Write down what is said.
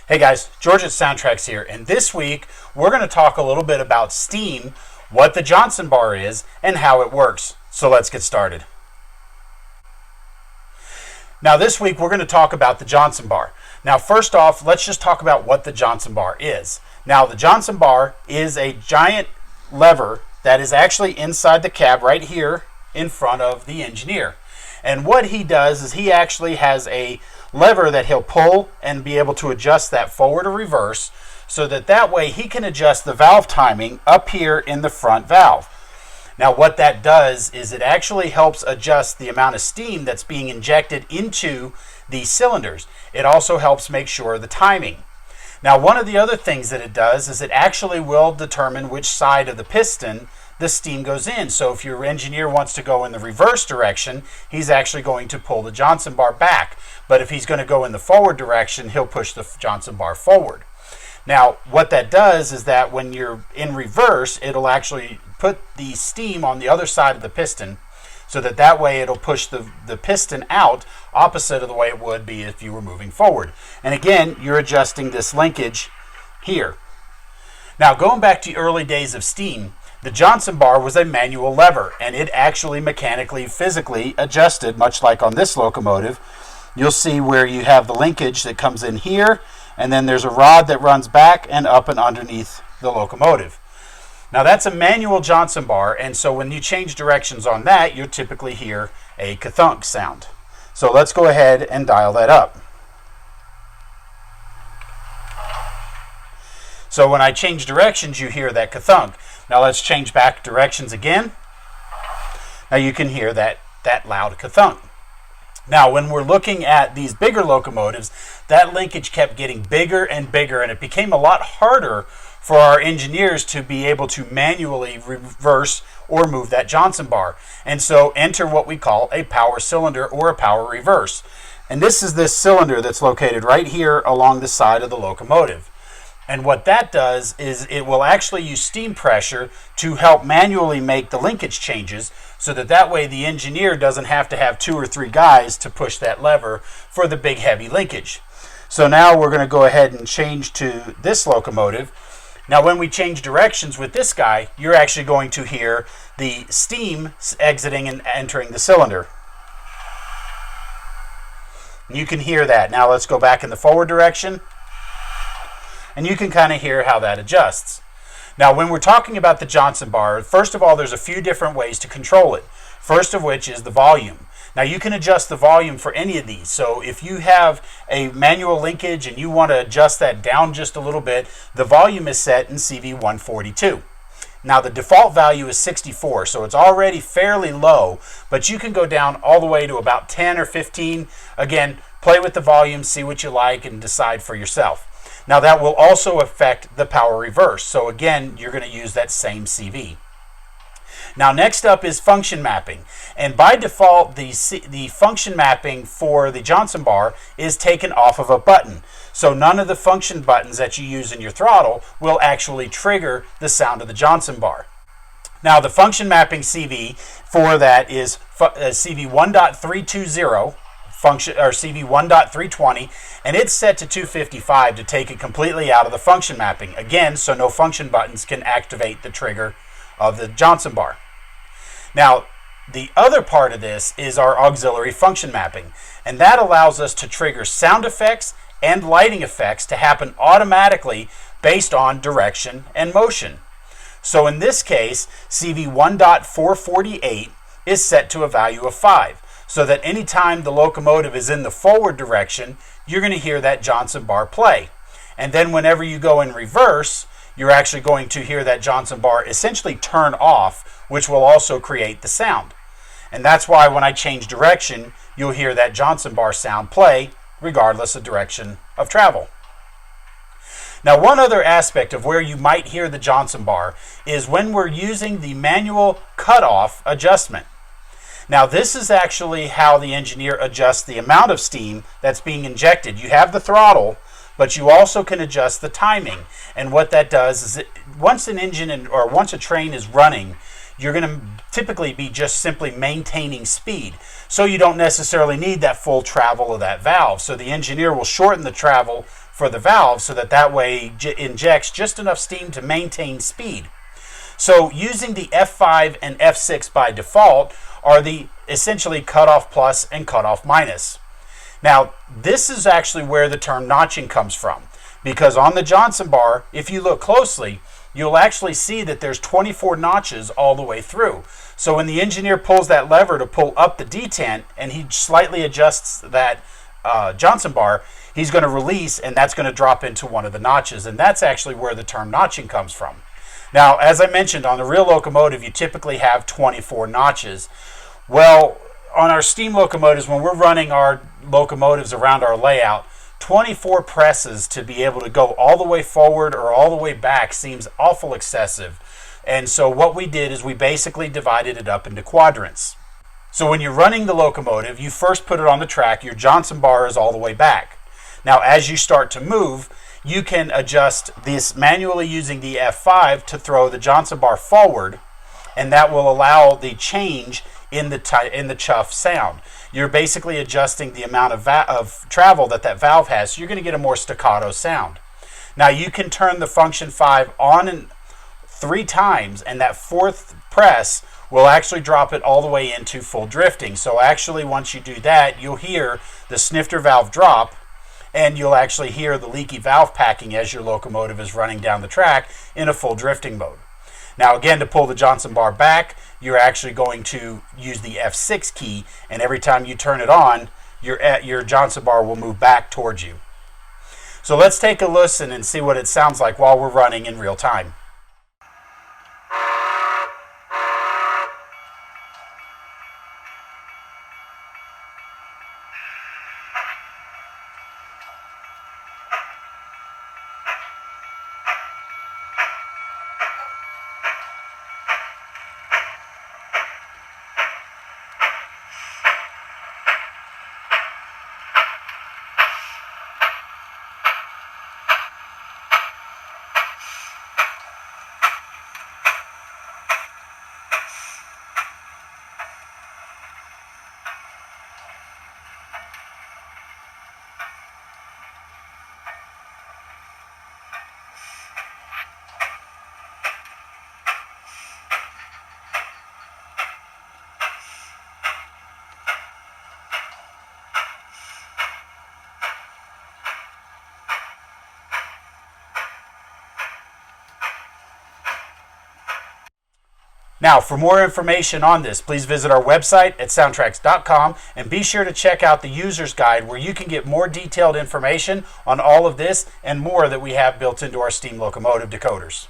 Hey guys, George at SoundTraxx here, and this week we're going to talk a little bit about steam, what the Johnson bar is, and how it works. So let's get started. Now this week we're going to talk about the Johnson bar. Now first off, let's just talk about what the Johnson bar is. Now the Johnson bar is a giant lever that is actually inside the cab right here in front of the engineer. And what he does is he actually has a lever that he'll pull and be able to adjust that forward or reverse so that way he can adjust the valve timing up here in the front valve. Now what that does is it actually helps adjust the amount of steam that's being injected into the cylinders. It also helps make sure the timing. Now one of the other things that it does is it actually will determine which side of the piston the steam goes in. So if your engineer wants to go in the reverse direction, he's actually going to pull the Johnson bar back. But if he's going to go in the forward direction, he'll push the Johnson bar forward. Now what that does is that when you're in reverse, it'll actually put the steam on the other side of the piston so that way it'll push the piston out opposite of the way it would be if you were moving forward. And again, you're adjusting this linkage here. Now going back to the early days of steam, the Johnson bar was a manual lever, and it actually mechanically, physically adjusted, much like on this locomotive. You'll see where you have the linkage that comes in here, and then there's a rod that runs back and up and underneath the locomotive. Now that's a manual Johnson bar, and so when you change directions on that, you'll typically hear a ka-thunk sound. So let's go ahead and dial that up. So when I change directions, you hear that ka-thunk. Now let's change back directions again. Now you can hear that loud ka-thunk. Now when we're looking at these bigger locomotives, that linkage kept getting bigger and bigger, and it became a lot harder for our engineers to be able to manually reverse or move that Johnson bar. And so enter what we call a power cylinder or a power reverse. And this is this cylinder that's located right here along the side of the locomotive. And what that does is it will actually use steam pressure to help manually make the linkage changes so that way the engineer doesn't have to have 2 or 3 guys to push that lever for the big heavy linkage. So now we're going to go ahead and change to this locomotive. Now when we change directions with this guy, you're actually going to hear the steam exiting and entering the cylinder. You can hear that. Now let's go back in the forward direction. And you can kind of hear how that adjusts. Now when we're talking about the Johnson bar, first of all, there's a few different ways to control it. First of which is the volume. Now you can adjust the volume for any of these. So if you have a manual linkage and you want to adjust that down just a little bit, the volume is set in CV142. Now the default value is 64, so it's already fairly low, but you can go down all the way to about 10 or 15. Again, play with the volume, see what you like, and decide for yourself. Now that will also affect the power reverse. So again, you're going to use that same CV. Now next up is function mapping. And by default, the function mapping for the Johnson bar is taken off of a button. So none of the function buttons that you use in your throttle will actually trigger the sound of the Johnson bar. Now the function mapping CV for that is CV 1.320. Function or CV 1.320, and it's set to 255 to take it completely out of the function mapping. Again, so no function buttons can activate the trigger of the Johnson bar. Now, the other part of this is our auxiliary function mapping, and that allows us to trigger sound effects and lighting effects to happen automatically based on direction and motion. So in this case, CV 1.448 is set to a value of 5. So that anytime the locomotive is in the forward direction, you're going to hear that Johnson bar play. And then whenever you go in reverse, you're actually going to hear that Johnson bar essentially turn off, which will also create the sound. And that's why when I change direction, you'll hear that Johnson bar sound play regardless of direction of travel. Now one other aspect of where you might hear the Johnson bar is when we're using the manual cutoff adjustment. Now this is actually how the engineer adjusts the amount of steam that's being injected. You have the throttle, but you also can adjust the timing. And what that does is once an engine or once a train is running, you're going to typically be just simply maintaining speed. So you don't necessarily need that full travel of that valve. So the engineer will shorten the travel for the valve so that way injects just enough steam to maintain speed. So using the F5 and F6 by default are the essentially cutoff plus and cutoff minus. Now, this is actually where the term notching comes from, because on the Johnson bar, if you look closely, you'll actually see that there's 24 notches all the way through. So when the engineer pulls that lever to pull up the detent and he slightly adjusts that Johnson bar, he's going to release, and that's going to drop into one of the notches, and that's actually where the term notching comes from. Now, as I mentioned, on a real locomotive, you typically have 24 notches. Well, on our steam locomotives, when we're running our locomotives around our layout, 24 presses to be able to go all the way forward or all the way back seems awful excessive. And so what we did is we basically divided it up into quadrants. So when you're running the locomotive, you first put it on the track, your Johnson bar is all the way back. Now, as you start to move, you can adjust this manually using the F5 to throw the Johnson bar forward, and that will allow the change in the chuff sound. You're basically adjusting the amount of travel that valve has, so you're going to get a more staccato sound. Now, you can turn the function 5 on 3 times, and that 4th press will actually drop it all the way into full drifting. So actually, once you do that, you'll hear the snifter valve drop, and you'll actually hear the leaky valve packing as your locomotive is running down the track in a full drifting mode. Now again, to pull the Johnson bar back, you're actually going to use the F6 key, and every time you turn it on, your Johnson bar will move back towards you. So let's take a listen and see what it sounds like while we're running in real time. Now, for more information on this, please visit our website at SoundTraxx.com and be sure to check out the user's guide where you can get more detailed information on all of this and more that we have built into our steam locomotive decoders.